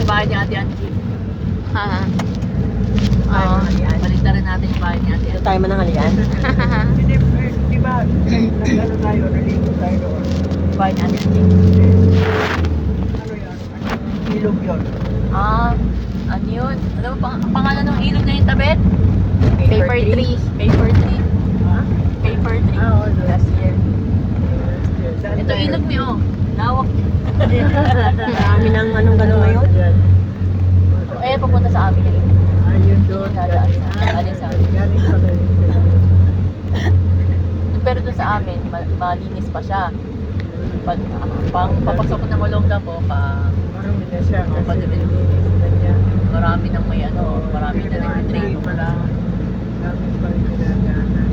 yung bahay ni Ate Angie. Ha. Oo. Balik na rin natin yung bahay ni Ate Ito Angie. tayo manangalian. Hindi, di ba, nag-ano tayo, naligo tayo doon. Bahay ni Ate Angie. Ano yan? Ilog yun. Ano yun? Ano ba ang pangalan ng ilog na yung tabet? Paper tree. Paper tree. Ha? Paper tree. Oo, Last year. Saan Ito tayo? ilog niyo. Lawak. Marami ng anong gano'n ngayon. Eh, pupunta sa amin yung ilog. Ayun doon. Dadaan sa alin sa amin. Galing pala yun. Pero doon sa amin, malinis pa siya. Pang papasok ko ng Olongga po, Marami na siya kasi Pag-ibig. nilinis na niya. marami nang may ano, marami na nag-train. Dami pa rin pinadaanan.